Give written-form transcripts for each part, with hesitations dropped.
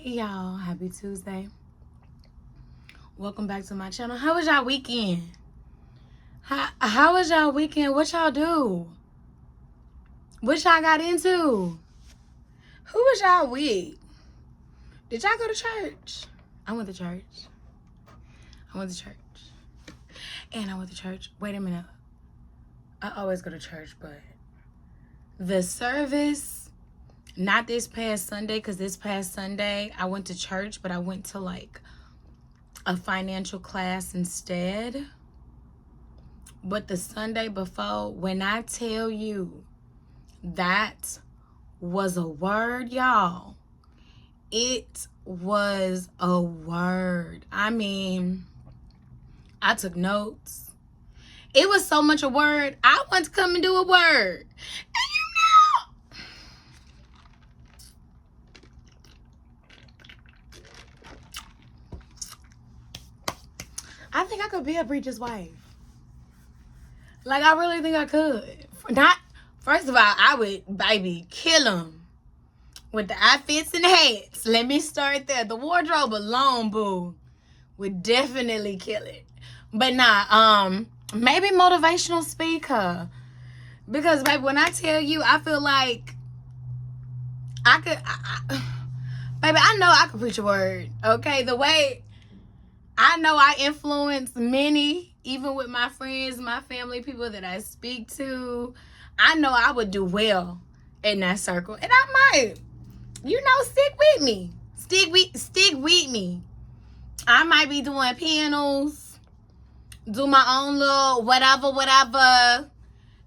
Hey y'all, happy Tuesday. Welcome back to my channel. How was y'all weekend? How was y'all weekend? What y'all do? What y'all got into? Who was y'all with? Did y'all go to church? I went to church. Wait a minute. I always go to church, but the service, not this past Sunday, because this past Sunday I went to church, but I went to like a financial class instead. But the Sunday before, when I tell you that was a word, y'all, it was a word. I mean, I took notes. It was so much a word. I want to come and do a word. And you know, I think I could be a preacher's wife. Like, I really think I could. First of all, I would, baby, kill them with the outfits and the hats. Let me start there. The wardrobe alone, boo, would definitely kill it. But maybe motivational speaker. Because, baby, when I tell you, I feel like I could, baby, I know I could preach a word, okay? The way I know I influence many, even with my friends, my family, people that I speak to. I know I would do well in that circle. And I might, stick with me. Stick with me. I might be doing panels, do my own little whatever,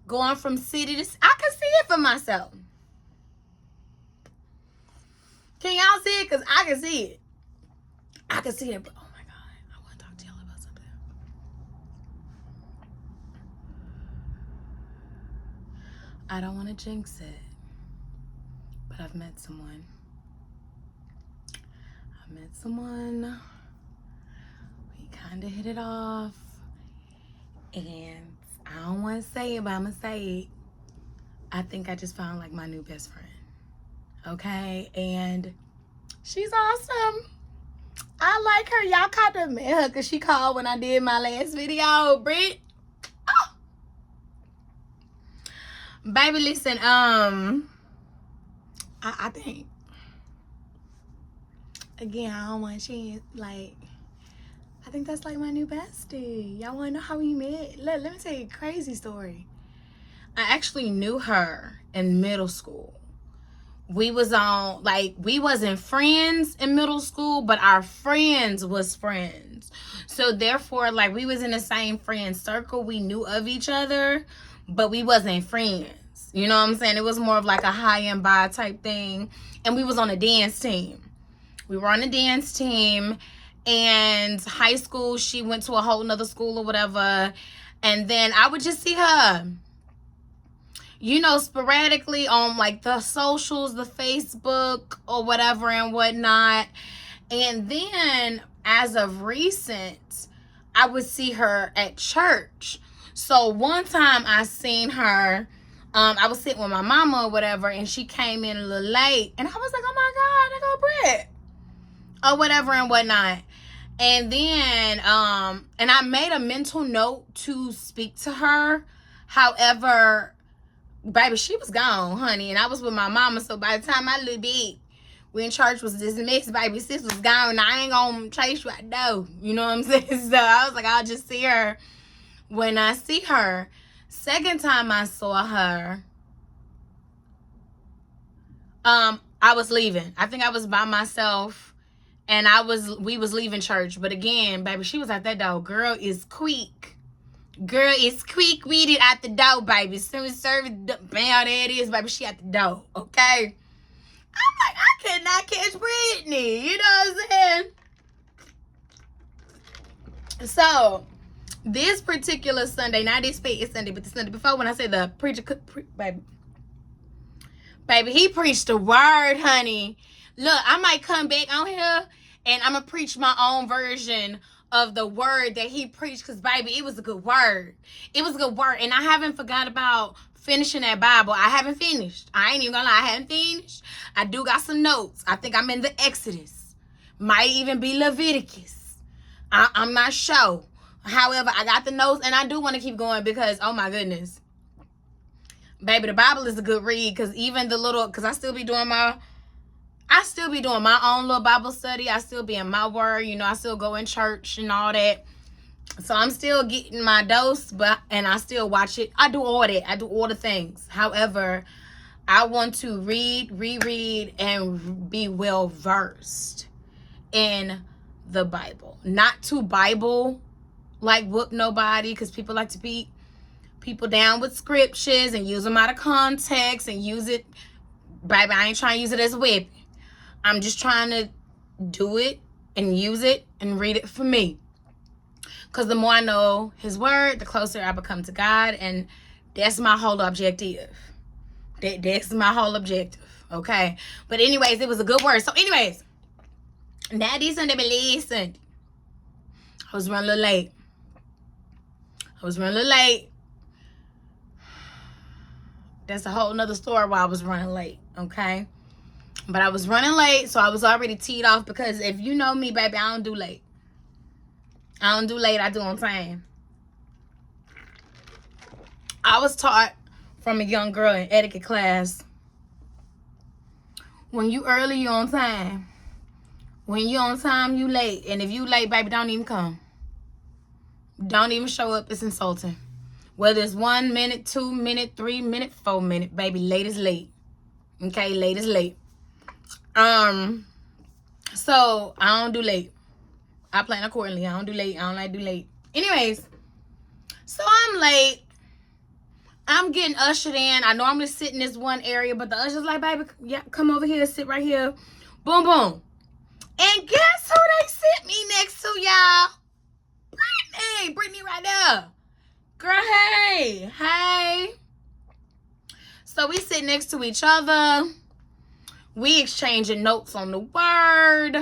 going from city to city. I can see it for myself. Can y'all see it? Because I can see it. I can see it. But oh my God, I want to talk to y'all about something. I don't want to jinx it, but I've met someone. We kind of hit it off. And I don't want to say it, but I'm going to say it. I think I just found like my new best friend. Okay? And she's awesome. I like her. Y'all kind of met her because she called when I did my last video. Britt. Oh. Baby, listen, I think, again, I don't want to change, like, I think that's like my new bestie. Y'all want to know how we met? Let me tell you a crazy story. I actually knew her in middle school. We wasn't friends in middle school, but our friends was friends. So therefore, like, we was in the same friend circle. We knew of each other, but we wasn't friends. You know what I'm saying? It was more of like a high and by type thing. And we was on a dance team. And high school, she went to a whole nother school or whatever. And then I would just see her, sporadically on like the socials, the Facebook or whatever and whatnot. And then as of recent, I would see her at church. So one time I seen her, I was sitting with my mama or whatever, and she came in a little late. And I was like, oh my God, there go Britt. Or whatever and whatnot. And then, and I made a mental note to speak to her. However, baby, she was gone, honey. And I was with my mama. So by the time I little bit, when church was dismissed, baby, sis was gone. I ain't gonna chase you out though. You know what I'm saying? So I was like, I'll just see her when I see her. Second time I saw her, I was leaving. I think I was by myself. And we was leaving church. But again, baby, she was at that door. Girl is quick with it at the door, baby. As soon as service, bam, there it is, baby. She at the door, okay? I'm like, I cannot catch Brittany. You know what I'm saying? So, this particular Sunday, not this past Sunday, but the Sunday before, when I say the preacher, baby, he preached the word, honey. Look, I might come back on here and I'm going to preach my own version of the word that he preached, because, baby, it was a good word. It was a good word. And I haven't forgot about finishing that Bible. I haven't finished. I ain't even going to lie. I haven't finished. I do got some notes. I think I'm in the Exodus. Might even be Leviticus. I'm not sure. However, I got the notes, and I do want to keep going because, oh my goodness. Baby, the Bible is a good read, because even the little, because I still be doing my own little Bible study. I still be in my word, you know, I still go in church and all that. So I'm still getting my dose, and I still watch it. I do all that. I do all the things. However, I want to read, reread, and be well versed in the Bible. Not to Bible like whoop nobody, because people like to beat people down with scriptures and use them out of context and use it. Baby, I ain't trying to use it as a weapon. I'm just trying to do it and use it and read it for me. Because the more I know his word, the closer I become to God. And that's my whole objective. That's my whole objective. Okay? But anyways, it was a good word. So anyways, Daddy Sunday, listen. I was running a little late. That's a whole nother story why I was running late. Okay? But I was running late, so I was already teed off, because if you know me, baby, I don't do late. I don't do late, I do on time. I was taught from a young girl in etiquette class, when you early, you on time. When you on time, you late. And if you late, baby, don't even come. Don't even show up. It's insulting. Whether it's 1 minute, 2 minute, 3 minute, 4 minute, baby, late is late. Okay, late is late. So I don't do late. I plan accordingly. I don't do late. I don't like do late. Anyways, so I'm late. I'm getting ushered in. I normally sit in this one area, but the usher's like, baby, yeah, come over here, sit right here. Boom, boom. And guess who they sit me next to, y'all? Brittany right there. Girl, hey. So we sit next to each other. We exchanging notes on the word.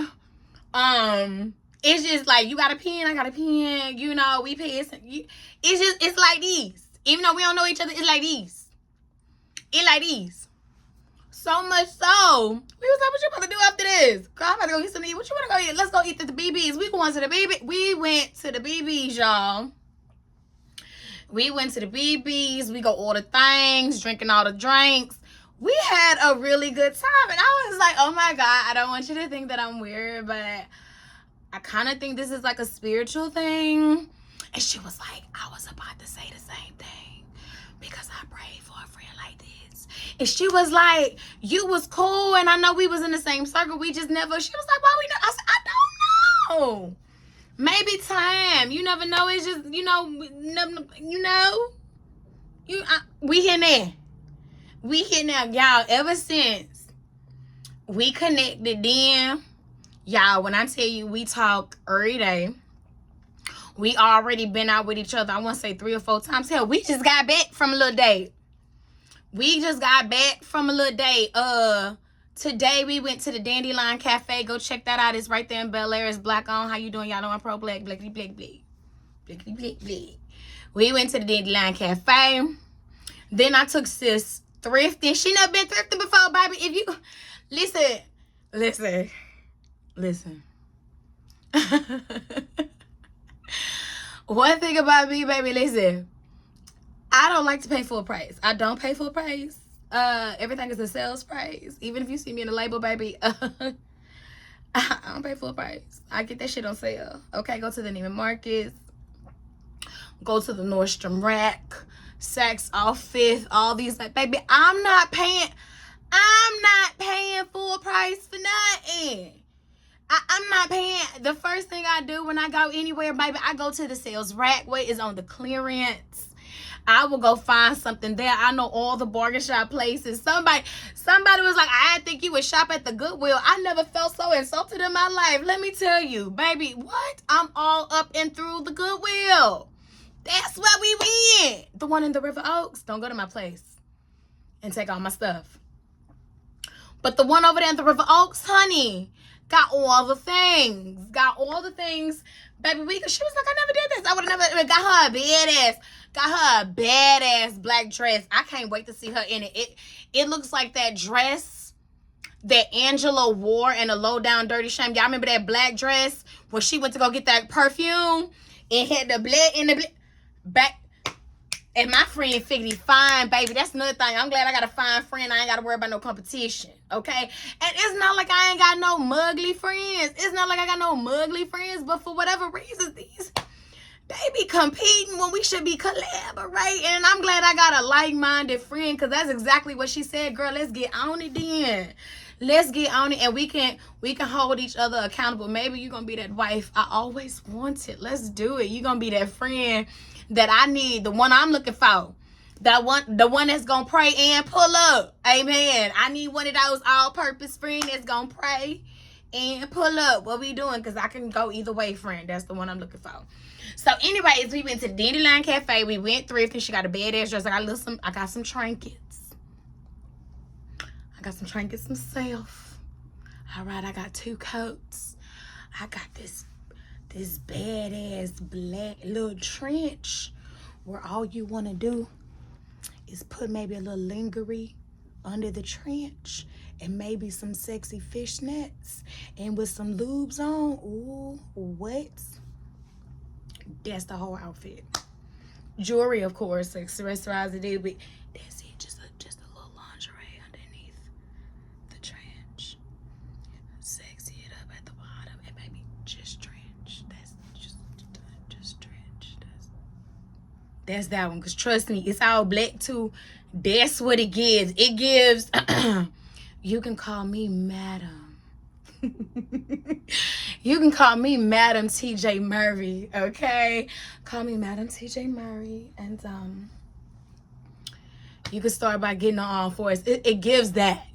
It's just like, you got a pen, I got a pen. You know, we pay. It's like these. Even though we don't know each other, it's like these. It's like these. So much so, we was like, what you about to do after this? Girl, I'm about to go get something to eat. What you want to go eat? Let's go eat at the BB's. We went to the BB's, y'all. We went to the BB's. We go order things, drinking all the drinks. We had a really good time. And I was like, oh my God, I don't want you to think that I'm weird, but I kind of think this is like a spiritual thing. And she was like, I was about to say the same thing, because I prayed for a friend like this. And she was like, you was cool, and I know we was in the same circle. We just never, she was like, why we not? I said, I don't know. Maybe time. You never know. It's just, we here now. We here now. Y'all, ever since we connected then, y'all, when I tell you we talk every day, we already been out with each other, I want to say 3 or 4 times. Hell, we just got back from a little date. Today we went to the Dandelion Cafe. Go check that out. It's right there in Bel Air. It's black on. How you doing? Y'all know I'm pro black. Blackity black black. Blackity black black. We went to the Dandelion Cafe. Then I took sis thrifting. She never been thrifting before, baby. If you listen. One thing about me, baby, listen. I don't like to pay full price. I don't pay full price. Everything is a sales price. Even if you see me in the label, baby, I don't pay full price. I get that shit on sale. Okay, go to the Neiman Marcus. Go to the Nordstrom Rack. Saks Off 5th. All these, like, baby, I'm not paying full price for nothing. I'm not paying. The first thing I do when I go anywhere, baby, I go to the sales rack. What is on the clearance? I will go find something there. I know all the bargain shop places. Somebody was like, I didn't think you would shop at the Goodwill. I never felt so insulted in my life. Let me tell you, baby, what? I'm all up and through the Goodwill. That's where we went. The one in the River Oaks. Don't go to my place and take all my stuff. But the one over there in the River Oaks, honey, got all the things. Baby, she was like, I never did this. I would have never got her a badass black dress. I can't wait to see her in it. It looks like that dress that Angela wore in a Low Down Dirty Shame. Y'all remember that black dress when she went to go get that perfume and had the black in the back? And my friend Figgity fine, baby. That's another thing. I'm glad I got a fine friend. I ain't got to worry about no competition, okay? And it's not like I ain't got no mugly friends. It's not like I got no mugly friends, but for whatever reason, they be competing when we should be collaborating. And I'm glad I got a like-minded friend, because that's exactly what she said. Girl, let's get on it then. Let's get on it, and we can hold each other accountable. Maybe you're going to be that wife I always wanted. Let's do it. You're going to be that friend that I need, the one I'm looking for. The one that's going to pray and pull up. Amen. I need one of those all-purpose friends that's going to pray and pull up. What we doing? Because I can go either way, friend. That's the one I'm looking for. So anyways, we went to Dandelion Cafe. We went thrifting. She got a badass dress. I got some trinkets. I got some trinkets myself. All right, I got 2 coats. I got this badass black little trench where all you want to do is put maybe a little lingerie under the trench and maybe some sexy fishnets and with some lubes on. Ooh, what? That's the whole outfit. Jewelry, of course, accessorize it, but that's it. Just a little lingerie underneath the trench. Sexy it up at the bottom, and maybe just trench. That's just trench. That's that one. Cause trust me, it's all black too. That's what it gives. It gives. You can call me Madam. You can call me Madam TJ Murray, okay? Call me Madam TJ Murray, and you can start by getting on all fours. It gives that.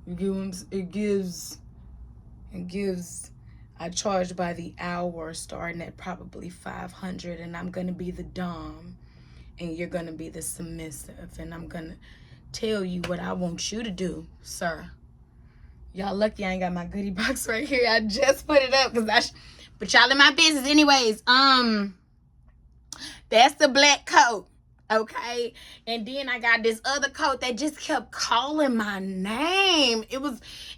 It gives. I charge by the hour, starting at probably $500, and I'm gonna be the dom, and you're gonna be the submissive, and I'm gonna tell you what I want you to do, sir. Y'all lucky I ain't got my goodie box right here. I just put it up but y'all in my business anyways. That's the black coat, okay? And then I got this other coat that just kept calling my name.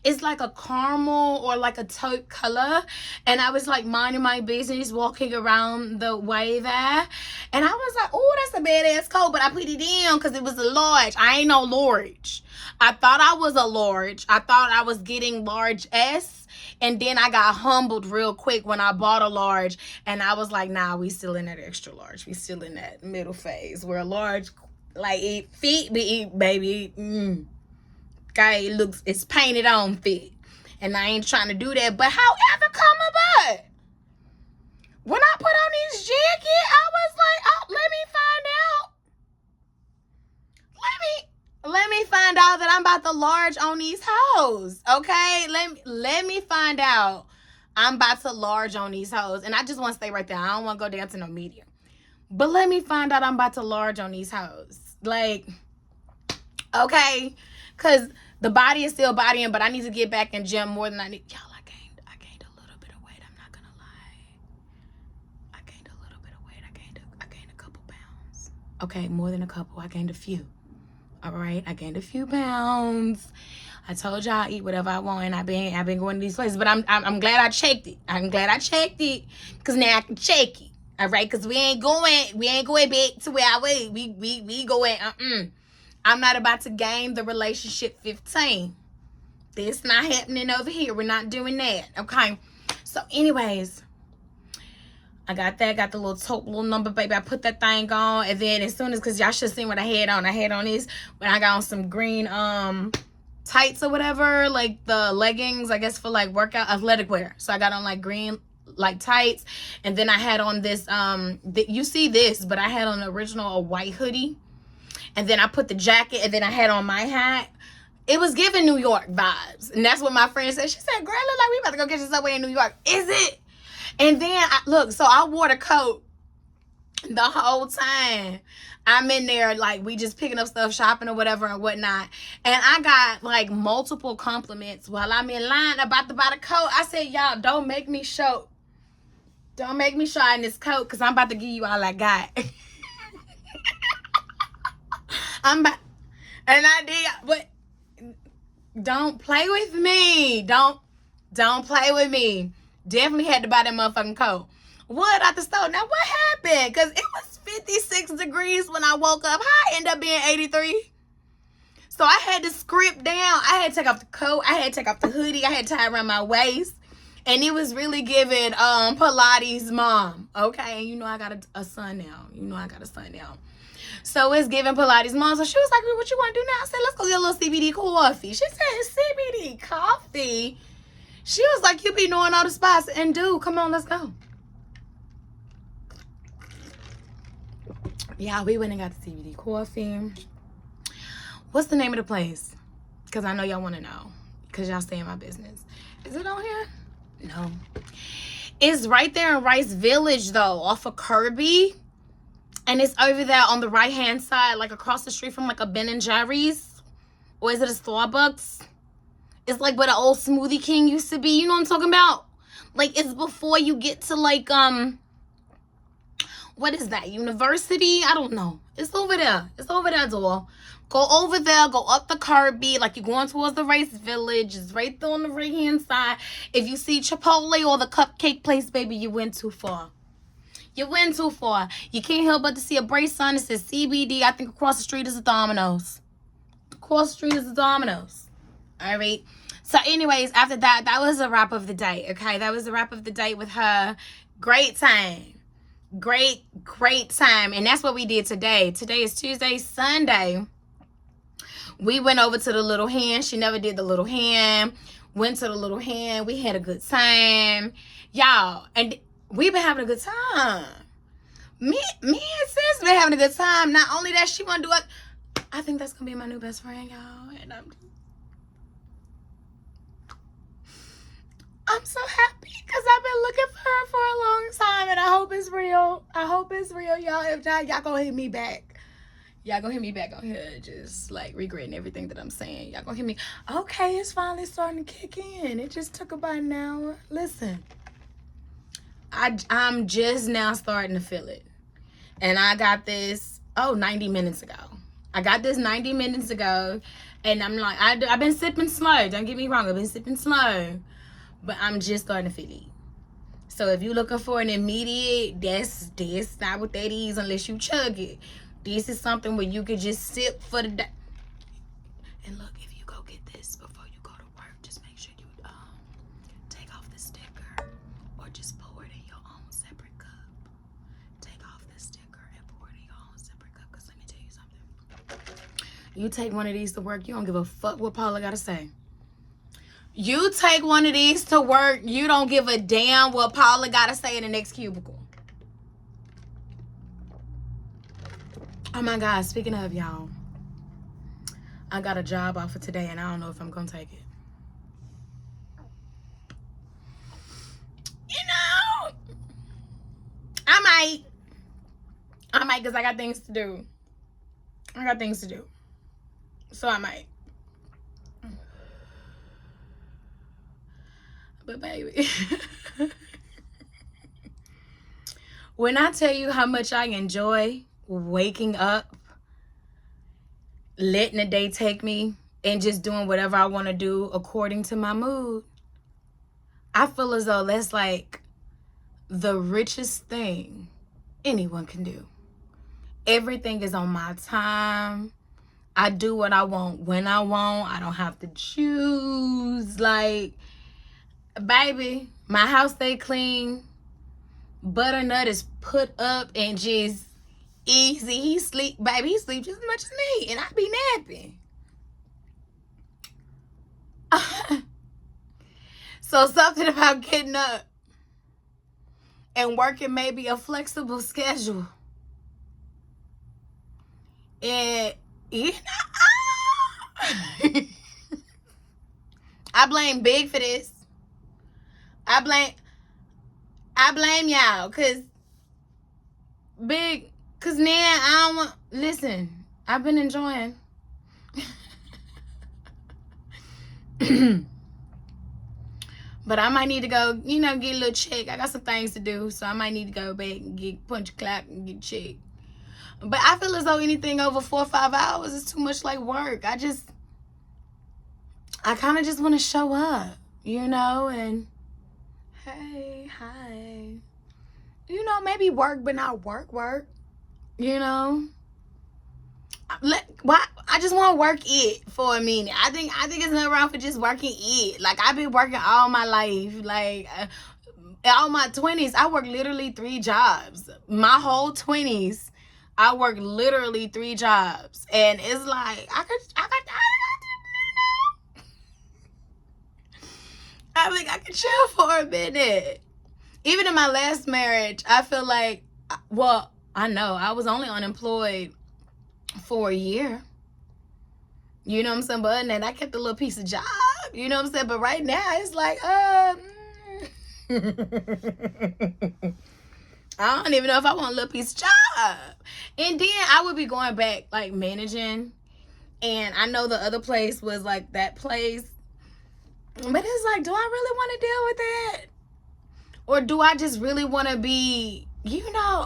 It's like a caramel or like a taupe color, and I was like minding my business, walking around the way there, and I was like, oh, that's a badass coat, but I put it in because it was a large. I ain't no large. I thought I was a large. I thought I was getting large S, and then I got humbled real quick when I bought a large, and I was like, nah, we still in that extra large. We still in that middle phase where a large, like, it fit, but it, baby, okay, it's painted on fit, and I ain't trying to do that. But however come about, when I put on this jacket, I was like, oh, let me find out. Let me find out that I'm about to large on these hoes, okay? Let me find out I'm about to large on these hoes. And I just want to stay right there. I don't want to go down to no medium. But let me find out I'm about to large on these hoes. Like, okay? Because the body is still bodying, but I need to get back in gym more than I need. Y'all, I gained a little bit of weight. I'm not going to lie. I gained a little bit of weight. I gained a couple pounds. Okay, more than a couple. I gained a few. All right, I gained a few pounds. I told y'all I eat whatever I want, and I've been going to these places. But I'm glad I checked it. I'm glad I checked it, because now I can check it. All right, because we ain't going back to where I was. We going. I'm not about to game the relationship 15. That's not happening over here. We're not doing that. Okay. So, anyways, I got that. Got the little taupe little number, baby. I put that thing on, and then as soon as, because y'all should have seen what I had on. I had on this when I got on some green tights or whatever, like the leggings, I guess, for like workout athletic wear. So I got on like green like tights, and then I had on this you see this, but I had on the original a white hoodie, and then I put the jacket, and then I had on my hat. It was giving New York vibes, and that's what my friend said. She said, girl, look like we about to go get your Subway in New York. Is it? And then so I wore the coat the whole time. I'm in there, like, we just picking up stuff, shopping or whatever and whatnot. And I got like multiple compliments while I'm in line about to buy the coat. I said, y'all, don't make me show in this coat, because I'm about to give you all I got. And I did, but Don't play with me. Don't play with me. Definitely had to buy that motherfucking coat. What at the store? Now what happened? Because it was 56 degrees when I woke up. How I end up being 83? So I had to script down. I had to take off the coat. I had to take off the hoodie. I had to tie it around my waist. And it was really giving Pilates mom. Okay, you know I got a son now. So it's giving Pilates mom. So she was like, what you want to do now? I said, let's go get a little CBD coffee. She said, CBD coffee? She was like, you be knowing all the spots. And dude, come on, let's go. Yeah, we went and got the CBD coffee. What's the name of the place? Because I know y'all want to know. Because y'all stay in my business. Is it on here? No. It's right there in Rice Village, though, off of Kirby. And it's over there on the right-hand side, like across the street from like a Ben & Jerry's. Or is it a Starbucks? It's like where the old Smoothie King used to be. You know what I'm talking about? Like, it's before you get to like, what is that? University? I don't know. It's over there. It's over there, door. Go over there. Go up the Kirby. Like you're going towards the Rice Village. It's right there on the right-hand side. If you see Chipotle or the cupcake place, baby, you went too far. You went too far. You can't help but to see a brace sign that says CBD. I think across the street is a Domino's. Across the street is a Domino's. All right. So anyways, after that, that was a wrap of the day. Okay. That was a wrap of the day with her. Great time. Great time. And that's what we did today. Today is Tuesday. Sunday, we went over to the Little Hen. She never did the Little Hen. Went to the Little Hen. We had a good time. Y'all. And we've been having a good time. Me and sis been having a good time. Not only that, she want to do it. I think that's going to be my new best friend, y'all. And I'm so happy because I've been looking for her for a long time. And I hope it's real. Y'all. If not, y'all going to hit me back. Y'all going to hit me back on here just like regretting everything that I'm saying. Y'all going to hit me. Okay, it's finally starting to kick in. It just took about an hour. Listen. I'm just now starting to feel it. And I got this, 90 minutes ago. I got this 90 minutes ago. And I'm like, I've been sipping slow. Don't get me wrong. I've been sipping slow. But I'm just starting to feel it. So if you're looking for an immediate, that's not what that is unless you chug it. This is something where you could just sip for the day. And look, if you go get this before you go to work, just make sure you take off the sticker. Or just pour it in your own separate cup. Take off the sticker and pour it in your own separate cup. Because let me tell you something. You take one of these to work, you don't give a fuck what Paula got to say. You take one of these to work, you don't give a damn what Paula got to say in the next cubicle. Oh my God, speaking of, y'all, I got a job offer today and I don't know if I'm going to take it. You know, I might because I got things to do. So I might. But baby, when I tell you how much I enjoy waking up, letting the day take me, and just doing whatever I want to do according to my mood, I feel as though that's like the richest thing anyone can do. Everything is on my time. I do what I want when I want. I don't have to choose. Like, baby, my house stay clean. Butternut is put up and just easy. He sleep, baby. He sleep just as much as me, and I be napping. So something about getting up and working maybe a flexible schedule. And you know, I blame Big for this. I blame y'all, cause Big, cause now I don't want. Listen, I've been enjoying. But I might need to go, get a little check. I got some things to do, so I might need to go back and get punch a clock and get checked. But I feel as though anything over 4 or 5 hours is too much like work. I I kind of just want to show up, you know, and hey, hi. You know, maybe work, but not work, you know. Why? I just want to work it for a minute. I think it's nothing wrong for just working it. Like, I've been working all my life. Like, all my 20s, I worked literally 3 jobs. My whole 20s, I worked literally 3 jobs. And it's like, I think I could chill for a minute. Even in my last marriage, I feel like, well, I know I was only unemployed for a year. You know what I'm saying? But then I kept a little piece of job. You know what I'm saying? But right now, it's like, I don't even know if I want a little piece of job. And then I would be going back, like, managing. And I know the other place was, like, that place. But it's like, do I really want to deal with that? Or do I just really want to be, you know,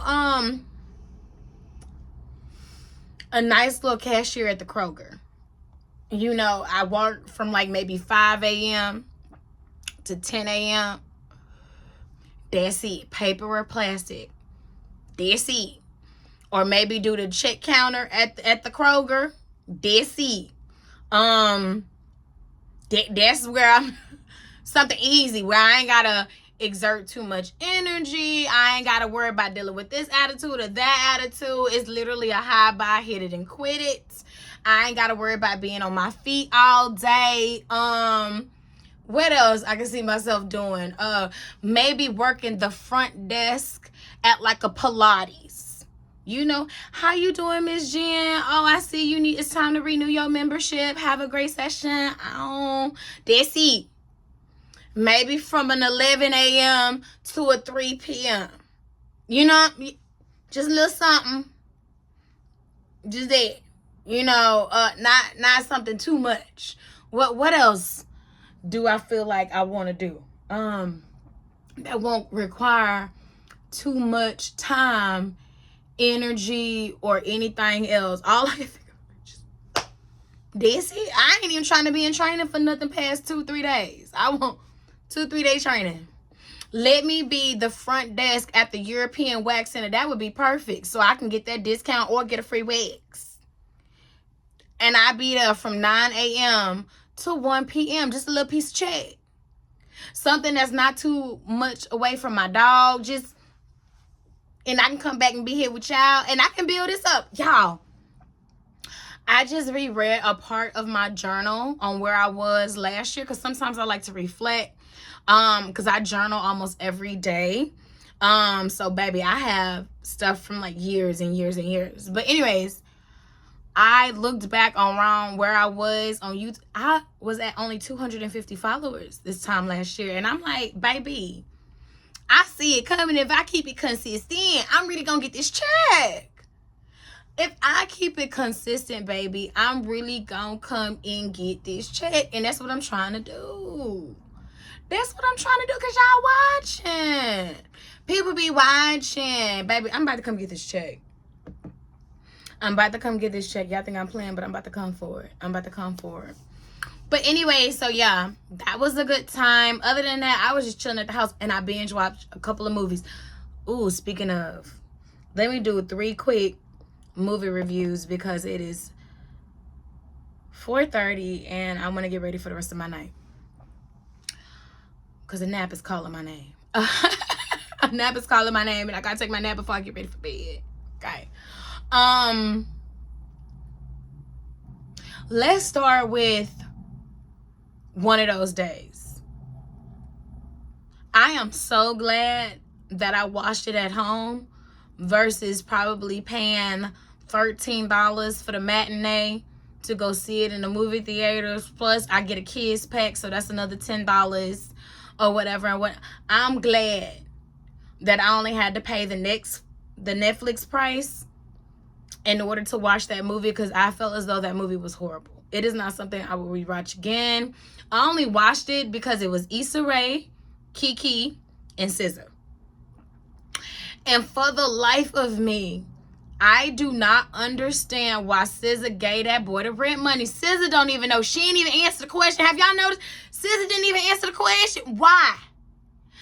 a nice little cashier at the Kroger? You know, I work from, like, maybe 5 a.m. to 10 a.m. That's it. Paper or plastic. That's it. Or maybe do the check counter at the Kroger. That's it. That's where I'm something easy, where I ain't gotta exert too much energy. I ain't gotta worry about dealing with this attitude or that attitude. It's literally a high buy, hit it and quit it. I ain't gotta worry about being on my feet all day. What else I can see myself doing? Maybe working the front desk at, like, a Pilates. You know, how you doing, Miss Jen? Oh, I see it's time to renew your membership. Have a great session. Oh, that's it. Maybe from an 11 a.m. to a 3 p.m. You know, just a little something. Just that. You know, not something too much. What else do I feel like I want to do? That won't require too much time, energy, or anything else. All I can think of is that's it. I ain't even trying to be in training for nothing past 2-3 days. I want 2-3 day training. Let me be the front desk at the European Wax Center. That would be perfect. So I can get that discount or get a free wax. And I be there from 9 a.m. to 1 p.m. Just a little piece of check. Something that's not too much away from my dog. And I can come back and be here with y'all. And I can build this up. Y'all, I just reread a part of my journal on where I was last year. Because sometimes I like to reflect. Because I journal almost every day. So, baby, I have stuff from, like, years and years and years. But anyways, I looked back around where I was on YouTube. I was at only 250 followers this time last year. And I'm like, baby, I see it coming. If I keep it consistent, I'm really going to get this check. If I keep it consistent, baby, I'm really going to come and get this check. And that's what I'm trying to do. That's what I'm trying to do because y'all watching. People be watching. Baby, I'm about to come get this check. I'm about to come get this check. Y'all think I'm playing, but I'm about to come for it. But anyway, so yeah, that was a good time. Other than that, I was just chilling at the house and I binge watched a couple of movies. Ooh, speaking of, let me do 3 quick movie reviews because it is 4:30 and I want to get ready for the rest of my night. Because a nap is calling my name. A nap is calling my name and I gotta take my nap before I get ready for bed. Okay. Let's start with One of Those Days. I am so glad that I watched it at home versus probably paying $13 for the matinee to go see it in the movie theaters. Plus, I get a kids pack, so that's another $10 or whatever. And I'm glad that I only had to pay the Netflix price in order to watch that movie because I felt as though that movie was horrible. It is not something I will rewatch again. I only watched it because it was Issa Rae, Kiki, and SZA. And for the life of me, I do not understand why SZA gave that boy the rent money. SZA don't even know. She didn't even answer the question. Have y'all noticed? SZA didn't even answer the question. Why?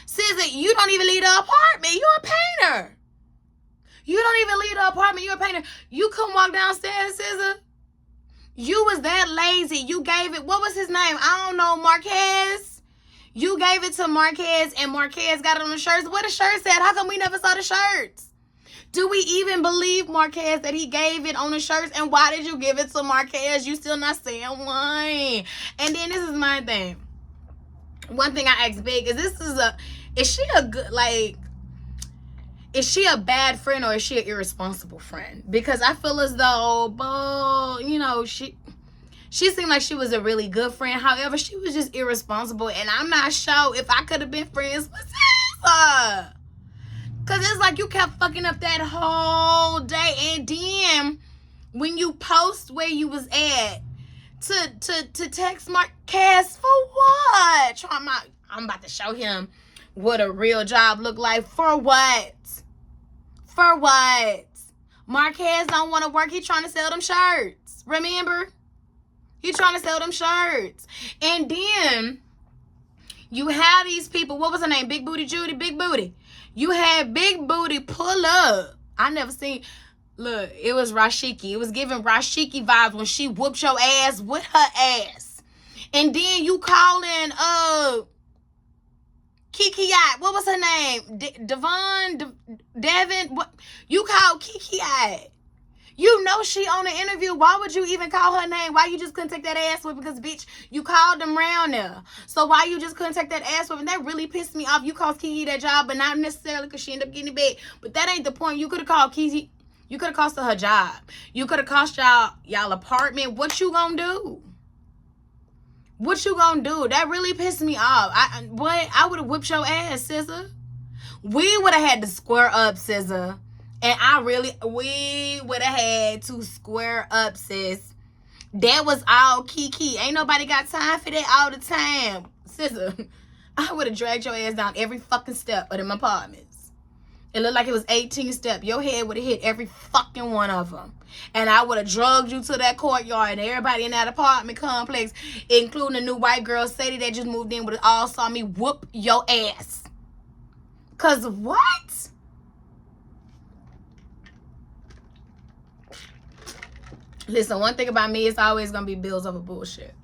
SZA, you don't even leave the apartment. You a painter. You don't even leave the apartment. You a painter. You couldn't walk downstairs, SZA. You was that lazy. You gave it. What was his name? I don't know. Marquez. You gave it to Marquez, and Marquez got it on the shirts. What the shirt said? How come we never saw the shirts? Do we even believe Marquez that he gave it on the shirts? And why did you give it to Marquez? You still not saying why. And then this is my thing. One thing I ask Big is she a good, like, is she a bad friend or is she an irresponsible friend? Because I feel as though, you know, she seemed like she was a really good friend. However, she was just irresponsible. And I'm not sure if I could have been friends with SZA. Because it's like you kept fucking up that whole day. And then when you post where you was at to text Marquez for what? I'm about to show him what a real job look like. For what? For what? Marquez don't want to work. He trying to sell them shirts. Remember? He trying to sell them shirts. And then you have these people. What was her name? Big Booty Judy? Big Booty. You had Big Booty pull up. I never seen. Look, it was Rashiki. It was giving Rashiki vibes when she whooped your ass with her ass. And then you calling Kiki Eye. What was her name? Devin. What? You called Kiki Eye. You know she on the interview. Why would you even call her name? Why you just couldn't take that ass whip? Because, bitch, you called them round there. So why you just couldn't take that ass whip? And that really pissed me off. You cost Kiki that job, but not necessarily because she ended up getting it back. But that ain't the point. You could have called Kiki. You could have cost her job. You could have cost y'all apartment. What you gonna do? What you gonna do? That really pissed me off. I would have whipped your ass, SZA. We would have had to square up, SZA. And we would have had to square up, sis. That was all Kiki. Ain't nobody got time for that all the time. SZA, I would have dragged your ass down every fucking step of them apartments. It looked like it was 18 steps. Your head would have hit every fucking one of them. And I would have drugged you to that courtyard. And everybody in that apartment complex, including the new white girl, Sadie, that just moved in, would have all saw me whoop your ass. Because what? Listen, one thing about me, it's always going to be bills over bullshit.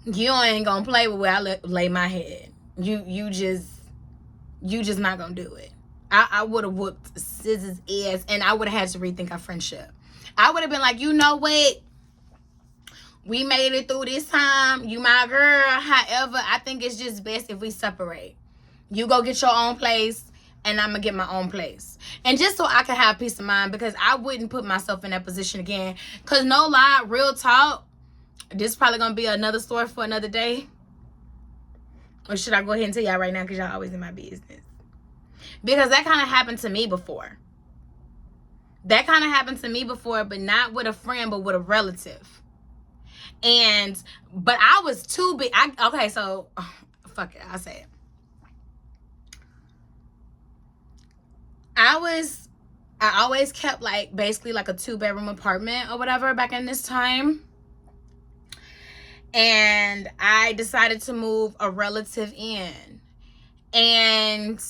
You ain't going to play with where I lay my head. You just not going to do it. I would have whooped SZA's ass, and I would have had to rethink our friendship. I would have been like, you know what? We made it through this time. You my girl. However, I think it's just best if we separate. You go get your own place, and I'm going to get my own place. And just so I can have peace of mind, because I wouldn't put myself in that position again. Because no lie, real talk, this is probably going to be another story for another day. Or should I go ahead and tell y'all right now, because y'all always in my business? Because that kind of happened to me before. That kind of happened to me before, but not with a friend, but with a relative. But I was too big. Okay, so, fuck it, I'll say it. I always kept like basically like a 2-bedroom apartment or whatever back in this time. And I decided to move a relative in. And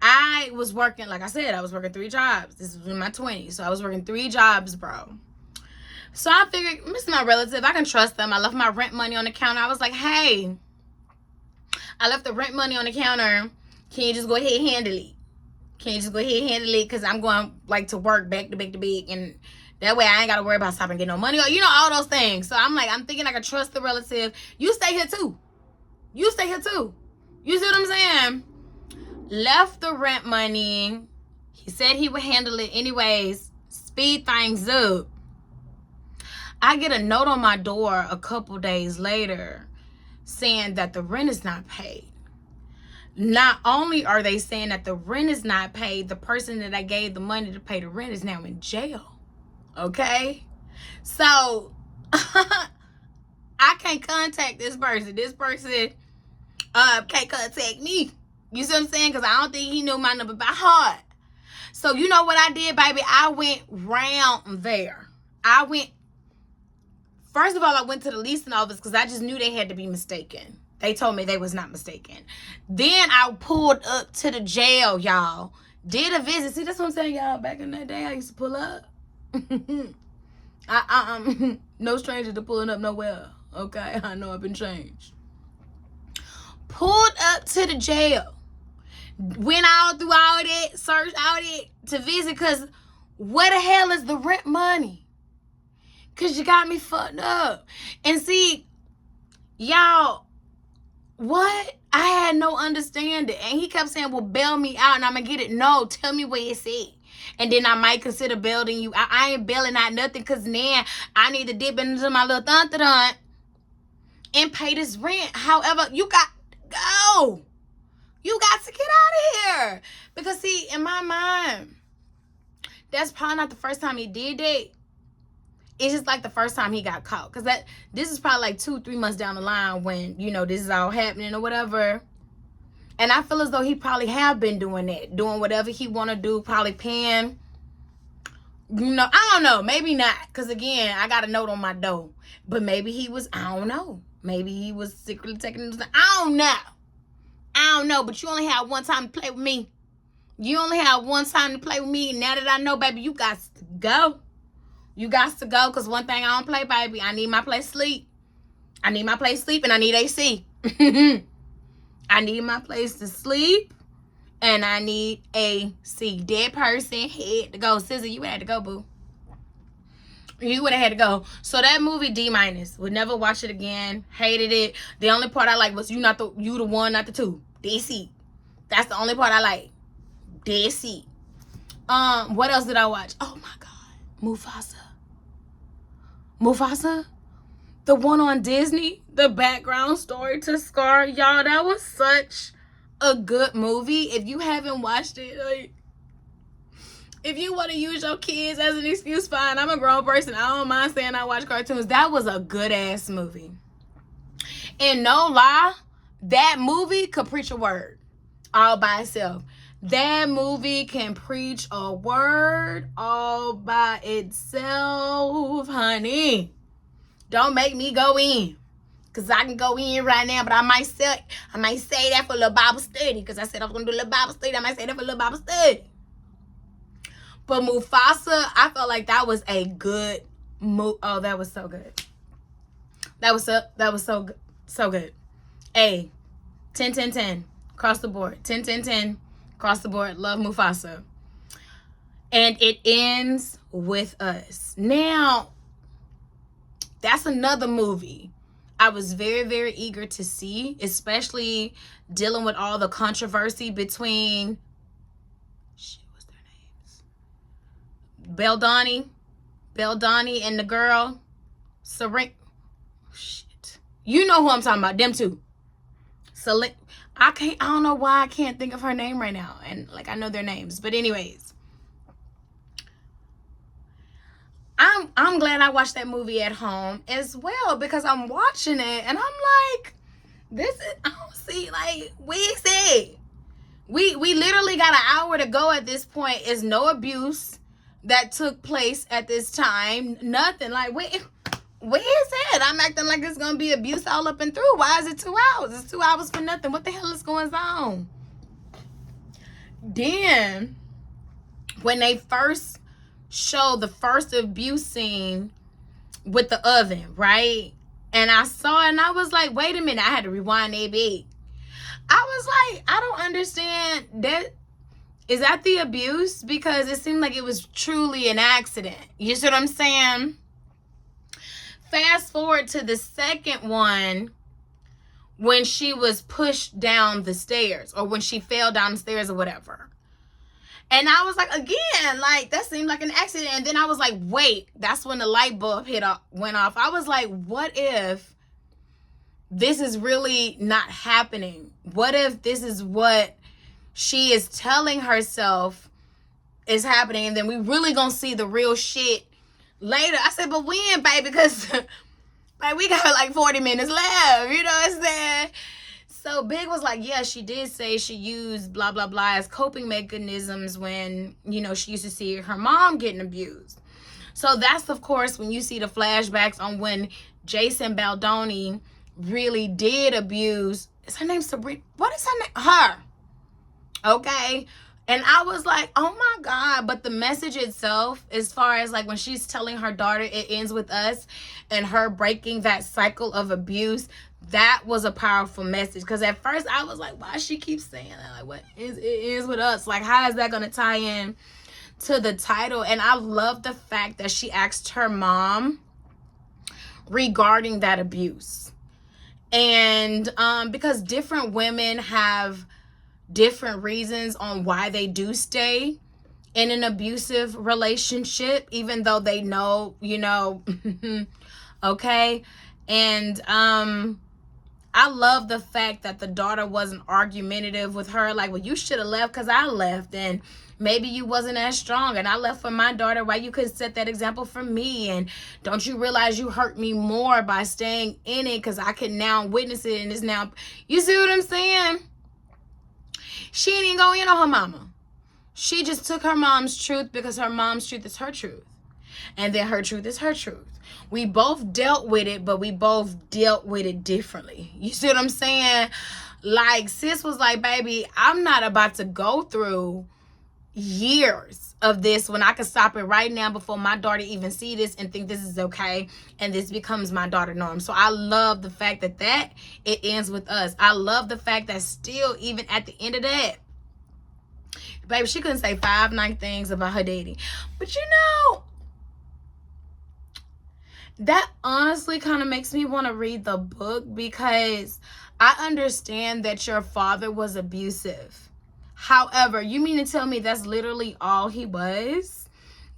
I was working, like I said, I was working 3 jobs. This was in my 20s. So I was working 3 jobs, bro. So I figured, this is my relative. I can trust them. I left my rent money on the counter. I was like, hey, I left the rent money on the counter. Can you just go ahead and handle it? Can you just go ahead and handle it? Because I'm going like to work back to back to back. And that way I ain't got to worry about stopping getting no money. Or, you know, all those things. So I'm like, I'm thinking I can trust the relative. You stay here too. You stay here too. You see what I'm saying? Left the rent money. He said he would handle it anyways. Speed things up. I get a note on my door a couple days later saying that the rent is not paid. Not only are they saying that the rent is not paid, the person that I gave the money to pay the rent is now in jail. Okay? So, I can't contact this person. This person can't contact me. You see what I'm saying? Because I don't think he knew my number by heart. So you know what I did, baby? I went round there. First of all, I went to the leasing office because I just knew they had to be mistaken. They told me they was not mistaken. Then I pulled up to the jail, y'all. Did a visit. See, that's what I'm saying, y'all. Back in that day, I used to pull up. I'm no stranger to pulling up nowhere. Okay, I know I've been changed. Pulled up to the jail. Went all through all that, searched all that to visit, because where the hell is the rent money? Because you got me fucked up. And see, y'all, what? I had no understanding. And he kept saying, well, bail me out and I'm going to get it. No, tell me what it said. And then I might consider bailing you. I ain't bailing out nothing, because now I need to dip into my little thun and pay this rent. However, you got to go. You got to get out of here. Because, see, in my mind, that's probably not the first time he did that. It's just like the first time he got caught. Because this is probably like 2-3 months down the line when, you know, this is all happening or whatever. And I feel as though he probably have been doing that. Doing whatever he want to do. Probably paying. You know, I don't know. Maybe not. Because, again, I got a note on my door. But maybe he was, I don't know. Maybe he was secretly taking it. I don't know. But you only had one time to play with me. You only had one time to play with me. And now that I know, baby, you got to go. You got to go, because one thing I don't play, baby, I need my place sleep. I need my place sleep, and I need AC. I need my place to sleep, and I need AC. Dead person had to go. SZA, you had to go, boo. You would have had to go. So that movie, D-. Would never watch it again. Hated it. The only part I like was you the one, not the two. DC. That's the only part I like. DC. What else did I watch? Oh my God. Mufasa, the one on Disney, the background story to Scar. Y'all, that was such a good movie. If you haven't watched it, like, if you want to use your kids as an excuse, fine. I'm a grown person. I don't mind saying I watch cartoons. That was a good ass movie. And no lie, that movie could preach a word all by itself. That movie can preach a word all by itself, honey. Don't make me go in. Because I can go in right now, but I might say that for a little Bible study. Because I said I was going to do a little Bible study. I might say that for a little Bible study. But Mufasa, I felt like that was a good movie. Oh, that was so good. That was so good. So good. 10. Across the board. 10. Across the board. Love Mufasa. And it ends with us. Now, that's another movie I was very, very eager to see, especially dealing with all the controversy between, what's their names? Belle Donnie and the girl, Serena. You know who I'm talking about, them two. I don't know why I can't think of her name right now. And like, I know their names. But anyways, I'm glad I watched that movie at home as well, because I'm watching it and I'm like, I don't see, like, we said. We literally got an hour to go at this point. It's no abuse that took place at this time. Nothing. Like, where is it? I'm acting like it's going to be abuse all up and through. Why is it 2 hours? It's 2 hours for nothing. What the hell is going on? Then, when they first showed the first abuse scene with the oven, right? And I saw it and I was like, wait a minute. I had to rewind that bit. I was like, I don't understand that. Is that the abuse? Because it seemed like it was truly an accident. You see what I'm saying? Fast forward to the second one, when she was pushed down the stairs, or when she fell down the stairs or whatever. And I was like, again, like, that seemed like an accident. And then I was like, wait, that's when the light bulb went off. I was like, what if this is really not happening? What if this is what she is telling herself is happening, and then we really gonna see the real shit later? I said, but when, baby? Because like, we got like 40 minutes left, you know what I'm saying? So So Big was like, yeah, she did say she used blah, blah, blah as coping mechanisms when, you know, she used to see her mom getting abused. So that's, of course, when you see the flashbacks on when Jason Baldoni really did abuse. Is her name Sabrina? What is her name? Her. Okay. And I was like, oh my God. But the message itself, as far as like when she's telling her daughter it ends with us and her breaking that cycle of abuse, that was a powerful message. Because at first I was like, why she keeps saying that? Like, what is it ends with us? Like, how is that going to tie in to the title? And I love the fact that she asked her mom regarding that abuse. And because different women have different reasons on why they do stay in an abusive relationship, even though they know, you know, okay. And I love the fact that the daughter wasn't argumentative with her, like, well, you should have left because I left, and maybe you wasn't as strong, and I left for my daughter. Why you couldn't set that example for me? And don't you realize you hurt me more by staying in it, because I can now witness it, and it's now, you see what I'm saying? She ain't even go in on her mama. She just took her mom's truth because her mom's truth is her truth. And then her truth is her truth. We both dealt with it, but we both dealt with it differently. You see what I'm saying? Like, sis was like, baby, I'm not about to go through years of this when I could stop it right now before my daughter even see this and think this is okay, and this becomes my daughter norm. So I love the fact that it ends with us. I love the fact that still, even at the end of that, baby, she couldn't say 5 nice things about her dating. But you know, that honestly kind of makes me want to read the book, because I understand that your father was abusive. However, you mean to tell me that's literally all he was?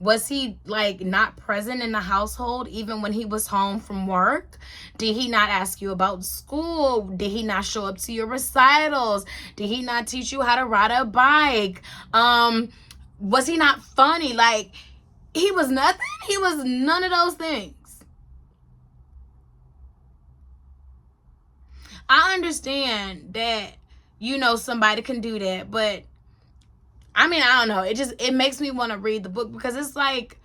Was he like not present in the household even when he was home from work? Did he not ask you about school? Did he not show up to your recitals? Did he not teach you how to ride a bike? Was he not funny? Like, he was nothing? He was none of those things. I understand that, you know, somebody can do that, but I mean, I don't know. It makes me want to read the book, because it's like,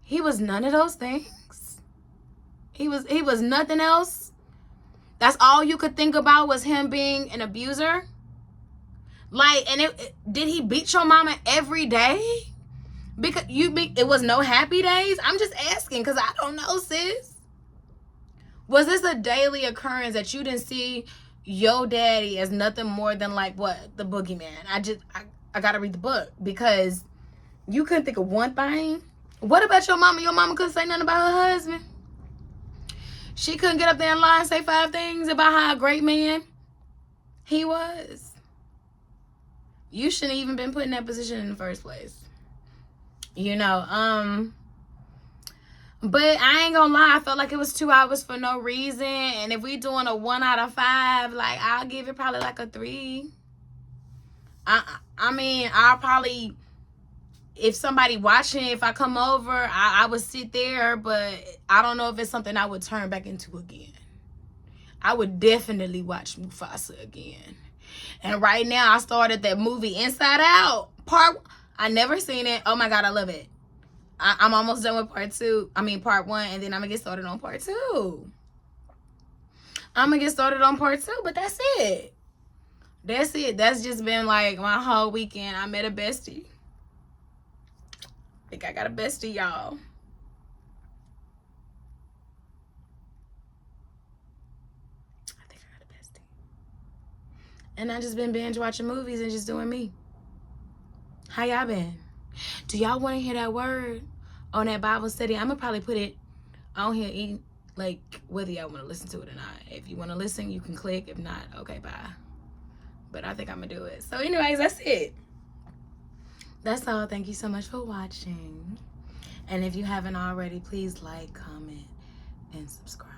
he was none of those things. He was nothing else. That's all you could think about was him being an abuser. Like, and did he beat your mama every day? Because it was no happy days? I'm just asking, because I don't know, sis. Was this a daily occurrence that you didn't see your daddy as nothing more than like what? The boogeyman. I gotta read the book, because you couldn't think of one thing. What about your mama? Your mama couldn't say nothing about her husband. She couldn't get up there and lie and say 5 things about how a great man he was. You shouldn't even been put in that position in the first place. You know, but I ain't gonna lie, I felt like it was 2 hours for no reason. And if we doing a 1 out of 5, like, I'll give it probably like a 3. I mean, I'll probably, if somebody watching, if I come over, I would sit there, but I don't know if it's something I would turn back into again. I would definitely watch Mufasa again. And right now, I started that movie Inside Out. I never seen it. Oh my God, I love it. I'm almost done with part 1, and then I'm gonna get started on part 2. But that's it. That's just been like my whole weekend. I met a bestie. I think I got a bestie, y'all. And I just been binge watching movies and just doing me. How y'all been? Do y'all want to hear that word on that Bible study? I'm gonna probably put it on here, like, whether y'all want to listen to it or not. If you want to listen, you can click. If not, okay, bye. But I think I'm gonna do it. So anyways, that's it. That's all. Thank you so much for watching. And if you haven't already, please like, comment, and subscribe.